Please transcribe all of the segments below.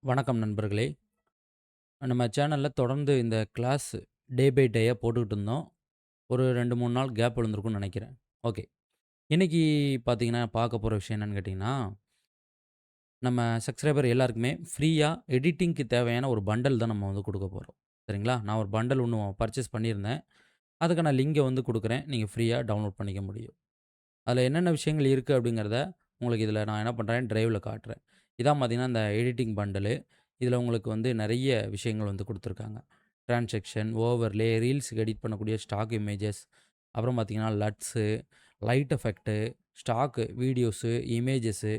வணக்கம் நண்பர்களே. நம்ம சேனல்ல தொடர்ந்து இந்த கிளாஸ் டே பை டேயா போட்டுக்கிட்டு இருந்தோம். ஒரு 2, 3 நாள் கேப் விழுந்திருக்கும்னு நெனைக்கிறேன். ஓகே. இன்னைக்கு பார்த்தீங்கன்னா, பார்க்க போற விஷயம் என்னன்னு கேட்டீங்கன்னா, நம்ம சப்ஸ்கிரைபர் எல்லாருக்குமே ஃப்ரீயா எடிட்டிங்க்கு தேவையான ஒரு பண்டல் தான் நம்ம வந்து குடுக்க போறோம். சரிங்களா? நான் ஒரு பண்டல் ஒண்ணு பர்ச்சேஸ் பண்ணியிருந்தேன். அதுக்கான லிங்க வந்து குடுக்குறேன். நீங்க ஃப்ரீயா டவுன்லோட் பண்ணிக்க முடியும். அதில என்னென்ன விஷயங்கள் இருக்கு அப்படிங்கிறத, உங்களுக்கு இதில நான் என்ன பண்றேன், டிரைவ்ல காட்டுறேன். இதான் பார்த்தீங்கன்னா, இந்த எடிட்டிங் பண்டலு. இதில உங்களுக்கு வந்து நெறைய விஷயங்கள் வந்து குடுத்துருக்காங்க. டிரான்சாக்ஷன், ஓவர்லே, ரீல்ஸுக்கு எடிட் பண்ணக்கூடிய ஸ்டாக் இமேஜஸ், அப்புறம் பார்த்தீங்கன்னா, லட்ஸு, light effect, stock videos, images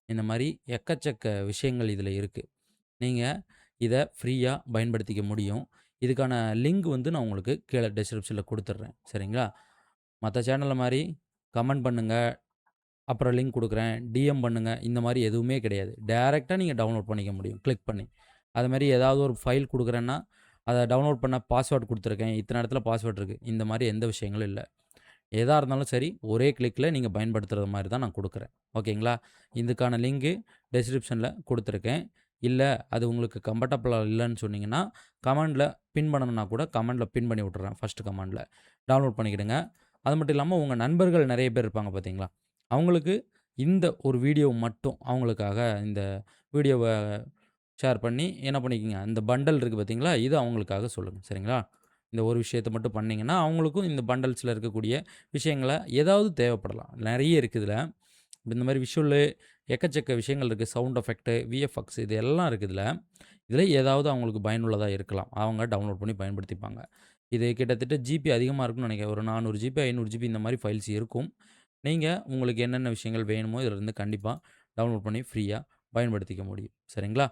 இந்த மாரி எக்கச்சக்க விஷயங்கள் இதில இருக்கு. நீங்க இத ஃப்ரீயா பயன்படுத்திக்க முடியும். இதுக்கான லிங்க் வந்து நான் உங்களுக்கு கீழ டிஸ்கிரிப்ஷன்ல குடுத்துடுறேன். சரிங்களா? மத்த சேனல்ல மாரி கமெண்ட் பண்ணுங்க. அப்புறம் லிங்க் குடுக்குறேன். டிஎம் பண்ணுங்க. இந்த மாரி எதுவுமே கிடையாது. டைரக்ட்டா நீங்க டவுன்லோட் பண்ணிக்க முடியும். கிளிக் பண்ணி. அது மாரி ஏதாவது ஒரு ஃபைல் குடுக்குறேன்னா, அத டவுன்லோட் பண்ண பாஸ்வேர்ட் குடுத்துருக்கேன். இத்தன இடத்துல பாஸ்வேர்ட் இருக்கு. இந்த மாரி எந்த விஷயங்களும் இல்ல. எதா இருந்தாலும் சரி, ஒரே கிளிக்ல நீங்க பயன்படுத்துறது மாரி தான் நான் குடுக்குறேன். ஓகேங்களா? இதுக்கான லிங்க் டிஸ்கிரிப்ஷன்ல குடுத்துருக்கேன். இல்ல, அது உங்களுக்கு கம்ஃபர்டபுளா இல்லன்னு சொன்னீங்கன்னா, கமெண்ட்ல பின் பண்ணணும்னா கூட கமெண்ட்ல பின் பண்ணி விட்டுர்றேன். ஃபர்ஸ்ட் கமெண்ட்ல. டவுன்லோட் பண்ணிக்கிடுங்க. அது மட்டும் இல்லாம உங்க நண்பர்கள் நெறைய பேர் இருப்பாங்க பார்த்தீங்களா? அவங்களுக்கு இந்த ஒரு வீடியோ மட்டும் அவங்களுக்காக இந்த வீடியோவ ஷேர் பண்ணி என்ன பண்ணிக்கங்க, இந்த பண்டல் இருக்கு பார்த்தீங்களா? இது அவங்களுக்காக சொல்லுங்க. சரிங்களா? இந்த ஒரு விஷயத்த மட்டும் பண்ணீங்கன்னா, அவங்களுக்கும் இந்த பண்டல்ஸ்ல இருக்கக்கூடிய விஷயங்கள ஏதாவது தேவைப்படலாம். நெறைய இருக்கு இதுல. இந்த மாரி விஷுவலு எக்கச்சக்க விஷயங்கள் இருக்கு. சவுண்ட் எஃபெக்ட், விஎஃப்எக்ஸ் இது எல்லாம் இருக்கு இதுல. இதுல ஏதாவது அவங்களுக்கு பயனுள்ளதா இருக்கலாம். அவங்க டவுன்லோட் பண்ணி பயன்படுத்திப்பாங்க. இது கிட்டத்தட்ட ஜிபி அதிகமா இருக்கும்னு நெனைக்கிறேன். ஒரு 400 ஜிபி, 500 ஜிபி இந்த மாரி ஃபைல்ஸ் இருக்கும். நீங்க உங்களுக்கு என்னென்ன விஷயங்கள் வேணுமோ இதிலிருந்து கண்டிப்பா டவுன்லோட் பண்ணி ஃப்ரீயா பயன்படுத்திக்க முடியும். சரிங்களா?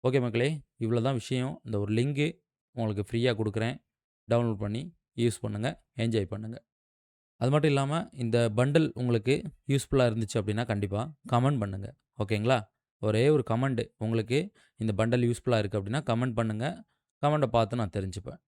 ஓகே மக்களே! இவ்வளோ தான் விஷயம். இந்த ஒரு லிங்க் உங்களுக்கு ஃப்ரீயா குடுக்குறேன். டவுன்லோட் பண்ணி யூஸ் பண்ணுங்க. என்ஜாய் பண்ணுங்க. அது மட்டும் இல்லாம இந்த பண்டில் உங்களுக்கு யூஸ்ஃபுல்லா இருந்துச்சு அப்டின்னா, கண்டிப்பா கமெண்ட் பண்ணுங்க. ஓகேங்களா? ஒரே ஒரு கமெண்ட் உங்களுக்கு இந்த பண்டில் யூஸ்ஃபுல்லா இருக்கு அப்டின்னா, கமெண்ட் பண்ணுங்க. கமெண்ட்ட பார்த்து நான் தெரிஞ்சுப்பேன்.